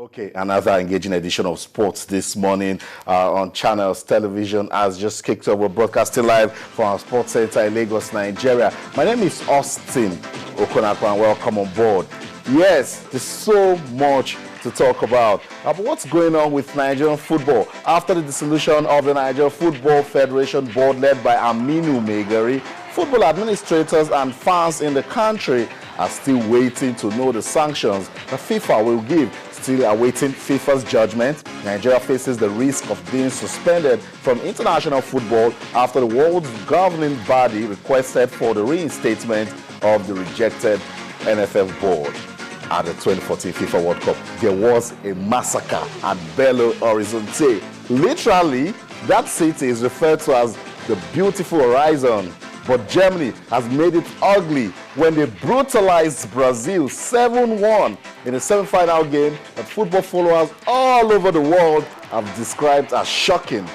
Okay, another engaging edition of sports this morning on Channels Television has just kicked off. We're broadcasting live from our sports center in Lagos, Nigeria. My name is Austin Okon-Akpan. Welcome on board. Yes, there's so much to talk about. But what's going on with Nigerian football? After the dissolution of the Nigerian Football Federation board led by Aminu Megari, football administrators and fans in the country are still waiting to know the sanctions the FIFA will give. Still awaiting FIFA's judgment, Nigeria faces the risk of being suspended from international football after the world's governing body requested for the reinstatement of the rejected NFF board. At the 2014 FIFA World Cup, there was a massacre at Belo Horizonte. Literally, that city is referred to as the beautiful horizon. But Germany has made it ugly when they brutalized Brazil 7-1 in a semi-final game that football followers all over the world have described as shocking.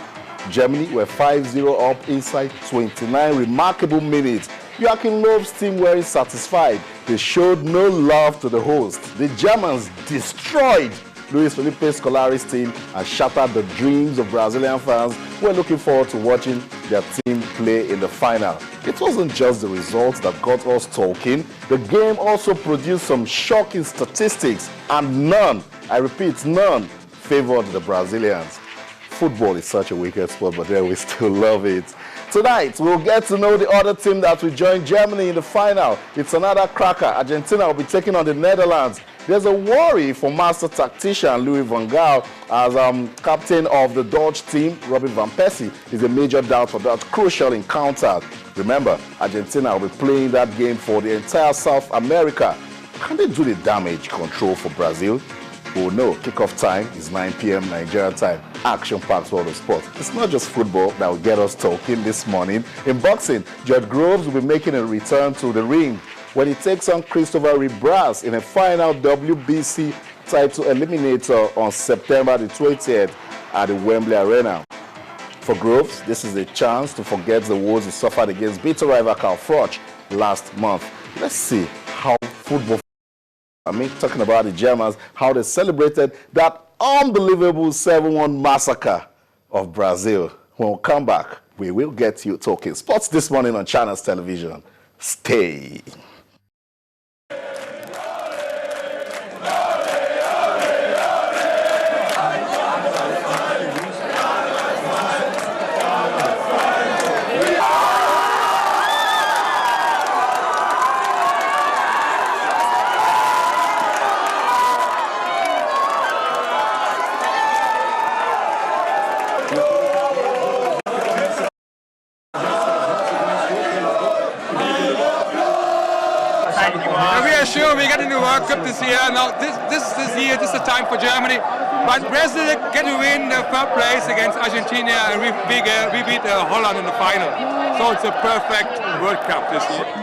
Germany were 5-0 up inside 29 remarkable minutes. Joachim Löw's team weren't satisfied. They showed no love to the host. The Germans destroyed Luis Felipe Scolari's team and shattered the dreams of Brazilian fans who were looking forward to watching their team play in the final. It wasn't just the results that got us talking. The game also produced some shocking statistics, and none, I repeat, none, favored the Brazilians. Football is such a wicked sport, but then we still love it. Tonight, we'll get to know the other team that will join Germany in the final. It's another cracker. Argentina will be taking on the Netherlands. There's a worry for master tactician Louis van Gaal as captain of the Dutch team. Robin van Persie is a major doubt for that crucial encounter. Remember, Argentina will be playing that game for the entire South America. Can they do the damage control for Brazil? Oh no, kickoff time is 9 p.m. Nigeria time. Action-packed world of sport. It's not just football that will get us talking this morning. In boxing, Judd Groves will be making a return to the ring when he takes on Christopher Rebras in a final WBC title eliminator on September the 20th at the Wembley Arena. For Groves, this is a chance to forget the woes he suffered against bitter rival Carl Froch last month. Let's see how football, talking about the Germans, how they celebrated that unbelievable 7-1 massacre of Brazil. When we come back, we will get you talking sports this morning on Channels Television. Stay. Sure, we got into World Cup this year. Now, this year, this is the time for Germany. But Brazil get to win the third place against Argentina, and we beat Holland in the final. So it's a perfect World Cup this year.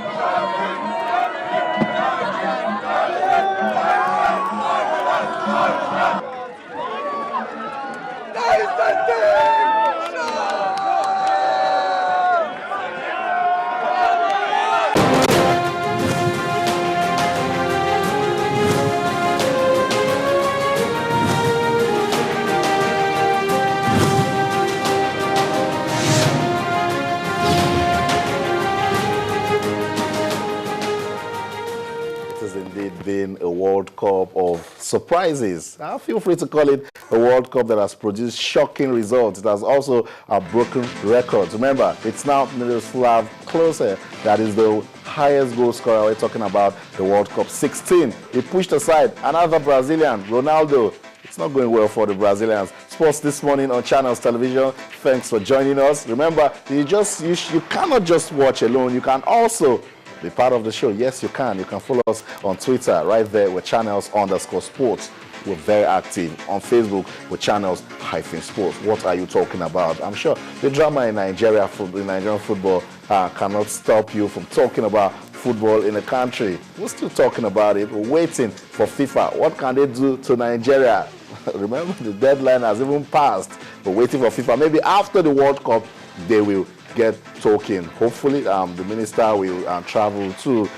Been a World Cup of surprises. Feel free to call it a World Cup that has produced shocking results. It has also broken records. Remember, it's now Miroslav Klose that is the highest goal scorer. We're talking about the World Cup 16. He pushed aside another Brazilian, Ronaldo. It's not going well for the Brazilians. Sports this morning on Channels Television. Thanks for joining us. Remember, you cannot just watch alone. You can also be part of the show. Yes, you can. You can follow us on Twitter right there with Channels_sports. We're very active on Facebook with Channels-sports. What are you talking about? I'm sure the drama in Nigeria, in Nigerian football, cannot stop you from talking about football in the country. We're still talking about it. We're waiting for FIFA. What can they do to Nigeria? Remember, the deadline has even passed. We're waiting for FIFA. Maybe after the World Cup, they will get talking. Hopefully, the minister will travel to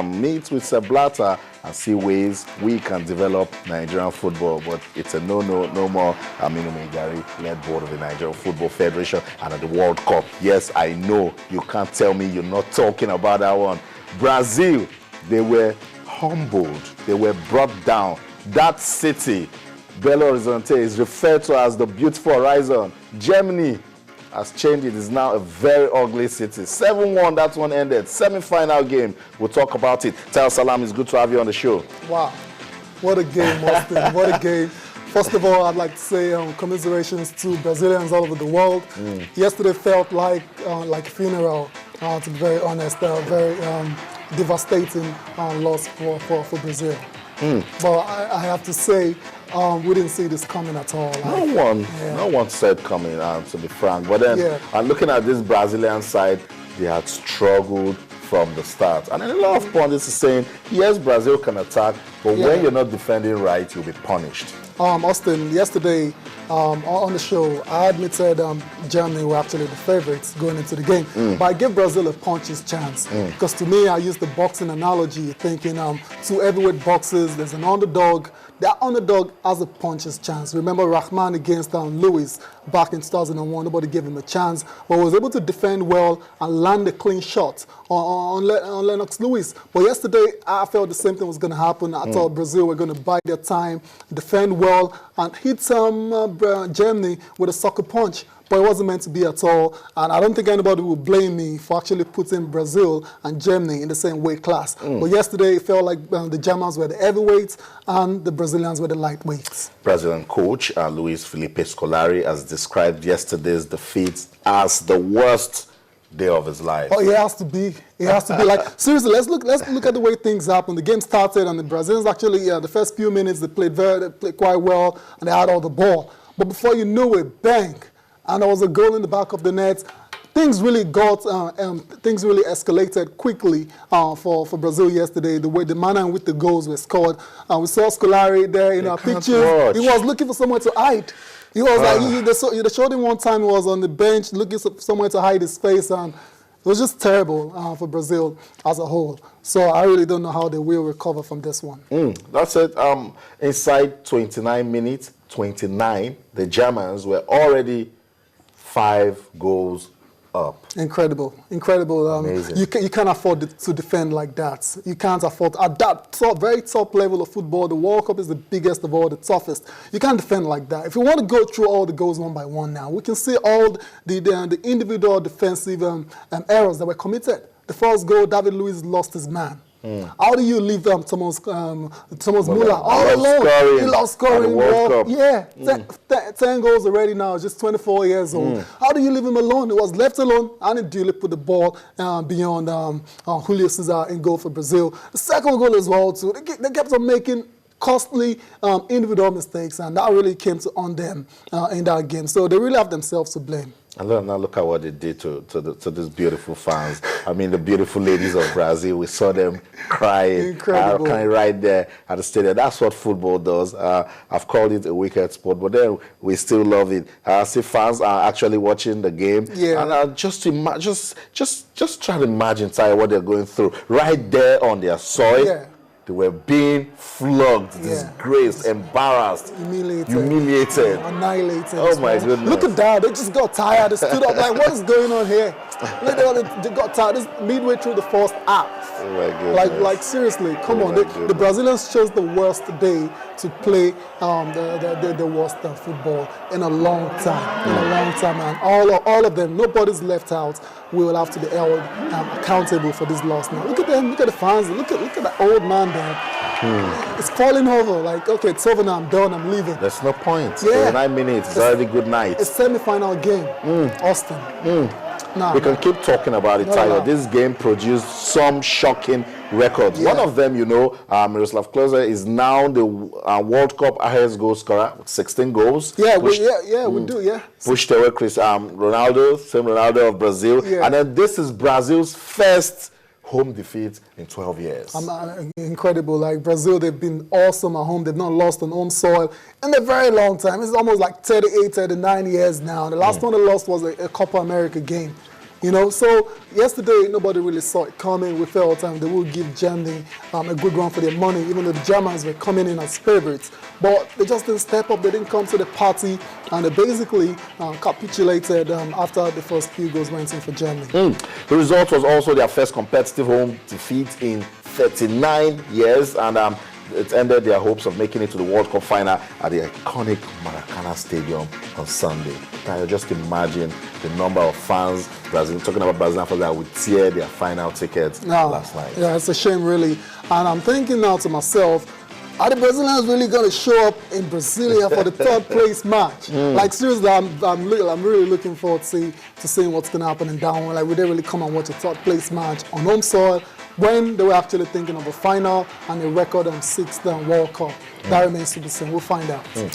meet with Sepp Blatter and see ways we can develop Nigerian football. But it's a no more Aminu Megari led board of the Nigerian Football Federation and at the World Cup. Yes, I know you can't tell me you're not talking about that one. Brazil, they were humbled. They were brought down. That city, Belo Horizonte, is referred to as the beautiful horizon. Germany has changed. It is now a very ugly city. 7-1, that one ended. Semi-final game. We'll talk about it. Tayo Salam, it's good to have you on the show. Wow. What a game, Austin. What a game. First of all, I'd like to say commiserations to Brazilians all over the world. Yesterday felt like a funeral, to be very honest. Very devastating loss for Brazil. But I have to say, we didn't see this coming at all. No one said coming, to be frank. But then, looking at this Brazilian side, they had struggled from the start. And then a lot of pundits are saying, yes, Brazil can attack, but when you're not defending right, you'll be punished. Austin, yesterday on the show, I admitted Germany were actually the favorites going into the game. But I gave Brazil a puncher's chance. Because to me, I used the boxing analogy, thinking two heavyweight boxers, there's an underdog. That underdog has a puncher's chance. Remember Rahman against Lewis back in 2001. Nobody gave him a chance, but was able to defend well and land a clean shot on Lennox Lewis. But yesterday, I felt the same thing was going to happen. I thought Brazil were going to bide their time, defend well, and hit Germany with a sucker punch. But it wasn't meant to be at all. And I don't think anybody will blame me for actually putting Brazil and Germany in the same weight class. But yesterday, it felt like the Germans were the heavyweights and the Brazilians were the lightweights. Brazilian coach Luis Felipe Scolari has described yesterday's defeat as the worst day of his life. Oh, it has to be. It has to be. Like, seriously, let's look at the way things happened. The game started, and the Brazilians actually, the first few minutes, they played quite well, and they had all the ball. But before you knew it, bang, and there was a goal in the back of the net. Things really escalated quickly for Brazil yesterday. The manner in which the goals were scored. We saw Scolari there in our pictures. He was looking for somewhere to hide. He was they showed him one time. He was on the bench looking for somewhere to hide his face, and it was just terrible for Brazil as a whole. So I really don't know how they will recover from this one. That's it. Inside 29 minutes, 29, the Germans were already 5 goals up. Incredible. Amazing. You can't afford to defend like that. You can't afford at that very top level of football. The World Cup is the biggest of all, the toughest. You can't defend like that. If you want to go through all the goals one by one now, we can see all the individual defensive errors that were committed. The first goal, David Luiz lost his man. How do you leave Thomas Muller all alone? He loves scoring. World Cup. 10 goals already now, just 24 years old. How do you leave him alone? He was left alone, and he duly put the ball beyond Julio Cesar in goal for Brazil. The second goal as well, too. They kept on making costly individual mistakes, and that really came to on them in that game. So they really have themselves to blame. And now look at what they did to these beautiful fans. I mean, the beautiful ladies of Brazil. We saw them crying, crying right there at the stadium. That's what football does. I've called it a wicked sport, but then we still love it. See, fans are actually watching the game, and just try to imagine, Tayo, what they're going through right there on their soil. Yeah. They were being flogged, disgraced, embarrassed, humiliated, annihilated. Oh my goodness! Look at that! They just got tired. They stood up like, what is going on here? They got tired. This midway through the first half. Oh my goodness! Like seriously, come on! The Brazilians chose the worst day to play the worst football in a long time. And all of them, nobody's left out. We will have to be held accountable for this loss now. Look at them, look at the fans, look at that old man there. It's falling over, like, okay, it's over now, I'm done, I'm leaving. There's no point. 9 minutes, it's already good night. It's semi-final game, Austin. We can keep talking about it, Tayo. This game produced some shocking records. One of them, Miroslav Klose is now the World Cup highest goal scorer with 16 goals. We do. Pushed away Ronaldo, same Ronaldo of Brazil. And then this is Brazil's first home defeat in 12 years. Incredible. Like Brazil, they've been awesome at home. They've not lost on home soil in a very long time. It's almost like 38, 39 years now. The last one they lost was a Copa America game. You know, so yesterday nobody really saw it coming. We felt they would give Germany a good run for their money, even though the Germans were coming in as favorites. But they just didn't step up. They didn't come to the party, and they basically capitulated after the first few goals went in for Germany. The result was also their first competitive home defeat in 39 years, and it ended their hopes of making it to the World Cup final at the iconic Maracana Stadium on Sunday. Now, just imagine the number of fans, talking about Brazilian fans that would tear their final tickets last night. Yeah, it's a shame, really. And I'm thinking now to myself, are the Brazilians really going to show up in Brasilia for the third place match? Like, seriously, I'm really looking forward to seeing what's going to happen in Down. Like, would they really come and watch a third place match on home soil when they were actually thinking of a final and a record on 6th World Cup? That remains to be seen. We'll find out.